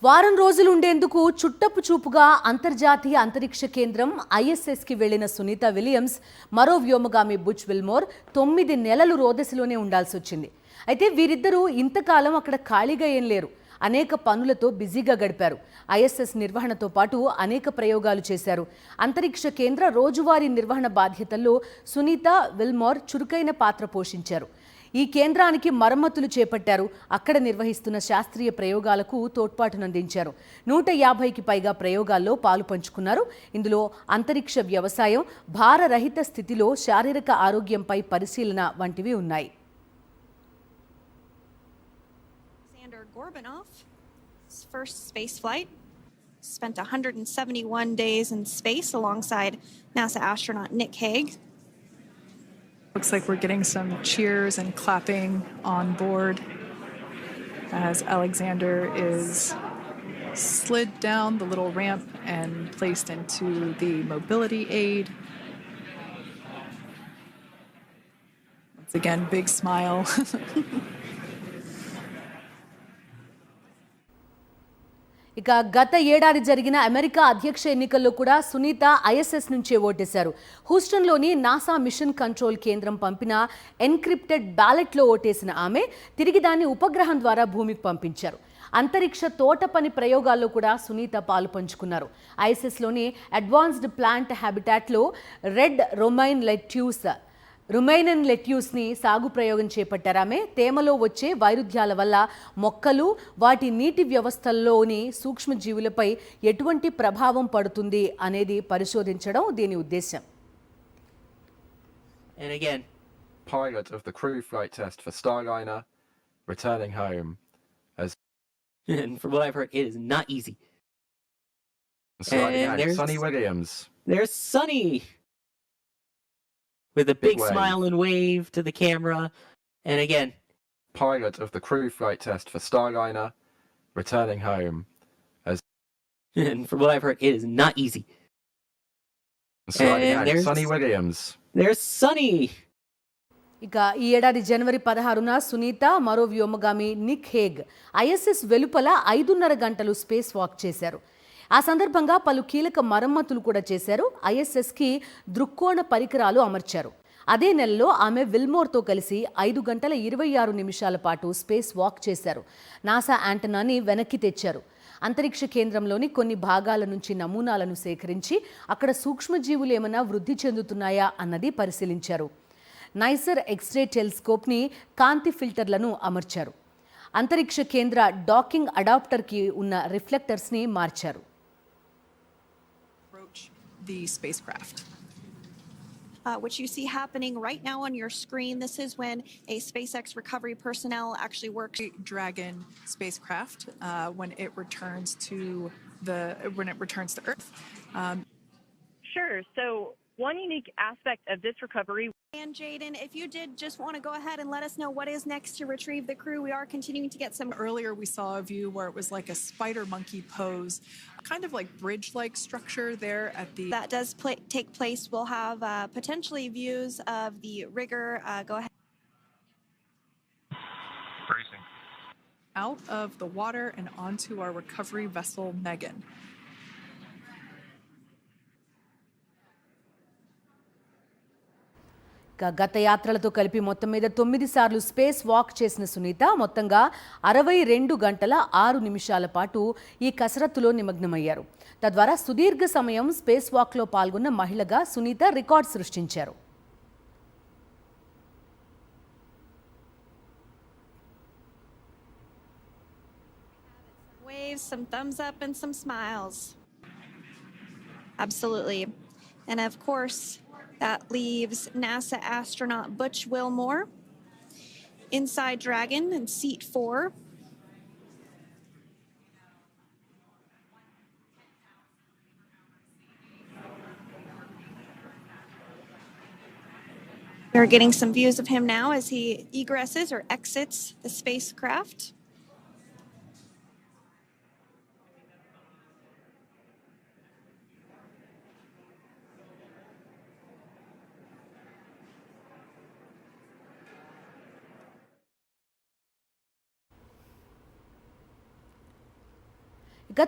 వారం రోజులు ఉండేందుకు చుట్టపు చూపుగా అంతర్జాతీయ అంతరిక్ష కేంద్రం ఐఎస్ఎస్కి వెళ్లిన సునీత విలియమ్స్ మరో వ్యోమగామి బుచ్ విల్మోర్ 9 నెలలు రోదసిలోనే ఉండాల్సి వచ్చింది. అయితే వీరిద్దరూ ఇంతకాలం అక్కడ ఖాళీగా ఏం లేరు. అనేక పనులతో బిజీగా గడిపారు. ఐఎస్ఎస్ నిర్వహణతో పాటు అనేక ప్రయోగాలు చేశారు. అంతరిక్ష కేంద్ర రోజువారీ నిర్వహణ బాధ్యతల్లో సునీత విల్మోర్ చురుకైన పాత్ర పోషించారు. ఈ కేంద్రానికి మరమ్మతులు చేపట్టారు. అక్కడ నిర్వహిస్తున్న శాస్త్రీయ ప్రయోగాలకు తోడ్పాటునందించారు. 150కి పైగా ప్రయోగాల్లో పాలు పంచుకున్నారు. ఇందులో అంతరిక్ష వ్యవసాయం, భారరహిత స్థితిలో శారీరక ఆరోగ్యంపై పరిశీలన వంటివి ఉన్నాయి. Gorbanov's first space flight spent 171 days in space alongside NASA astronaut Nick Hague. Looks like we're getting some cheers and clapping on board as Alexander is slid down the little ramp and placed into the mobility aid. Once again, big smile. ఇక గత ఏడాది జరిగిన America అధ్యక్ష ఎన్నికల్లో కూడా Sunitha ISS నుంచే ఓటేశారు. హూస్టన్లోని NASA mission control కేంద్రం పంపిన ఎన్క్రిప్టెడ్ బ్యాలెట్లో ఓటేసిన ఆమె తిరిగి దాన్ని ఉపగ్రహం ద్వారా భూమికి పంపించారు. అంతరిక్ష తోట పని ప్రయోగాల్లో కూడా సునీత పాలు పంచుకున్నారు. ఐఎస్ఎస్లోని అడ్వాన్స్డ్ ప్లాంట్ హ్యాబిటాట్లో రెడ్ రుమైనన్ లెట్యూస్ని సాగు ప్రయోగం చేపట్టారామె. తేమలో వచ్చే వైరుధ్యాల వల్ల మొక్కలు, వాటి నీటి వ్యవస్థల్లోని సూక్ష్మజీవులపై ఎటువంటి ప్రభావం పడుతుంది అనేది పరిశోధించడం దీని ఉద్దేశం. And again, pilot of the crew flight test for Starliner, returning home as and from what I've heard, it is not easy. Sonny Williams. There's Sonny with a big smile and wave to the camera. And again, pilot of the crew flight test for Starliner, returning home as and from what I've heard, it is not easy. Sonny Williams. There's Sonny. ఇక ఈ ఏడాది జనవరి 16న సునీత, మరో వ్యోమగామి Nick Hague ISS వెలుపల 5.5 గంటలు space walk చేశారు. ఆ సందర్భంగా పలు కీలక మరమ్మతులు కూడా చేశారు. ఐఎస్ఎస్కి దృక్కోణ పరికరాలు అమర్చారు. అదే నెలలో ఆమె విల్మోర్తో కలిసి 5 గంటల 26 నిమిషాల పాటు స్పేస్ వాక్ చేశారు. నాసా యాంటనాని వెనక్కి తెచ్చారు. అంతరిక్ష కేంద్రంలోని కొన్ని భాగాల నుంచి నమూనాలను సేకరించి అక్కడ సూక్ష్మజీవులు ఏమైనా వృద్ధి చెందుతున్నాయా అన్నది పరిశీలించారు. నైసర్ ఎక్స్రే టెలిస్కోప్ని, కాంతి ఫిల్టర్లను అమర్చారు. అంతరిక్ష కేంద్ర డాకింగ్ అడాప్టర్కి ఉన్న రిఫ్లెక్టర్స్ని మార్చారు. The spacecraft. Which you see happening right now on your screen. This is when a SpaceX recovery personnel actually works. Dragon spacecraft when it returns to Earth. Sure. So one unique aspect of this recovery. And Jaden, if you did just want to go ahead and let us know what is next to retrieve the crew, we are continuing to get some. Earlier we saw a view where it was like a spider monkey pose, kind of like bridge-like structure there at the. That does take place. We'll have potentially views of the rigger. Go ahead. Racing. Out of the water and onto our recovery vessel, Megan. గత యాత్రలతో కలిపి మొత్తం మీద 9 సార్లు space walk చేసిన సునీత మొత్తంగా 62 గంటల 6 నిమిషాల పాటు ఈ కసరత్తులో నిమగ్నమయ్యారు. తద్వారా సుదీర్ఘ సమయం స్పేస్ వాక్లో పాల్గొన్న మహిళగా సునీత రికార్డ్ సృష్టించారు. Waves, some thumbs up and some smiles. Absolutely. And of course, that leaves NASA astronaut Butch Wilmore inside Dragon in seat 4. We're getting some views of him now as he egresses or exits the spacecraft. ఇక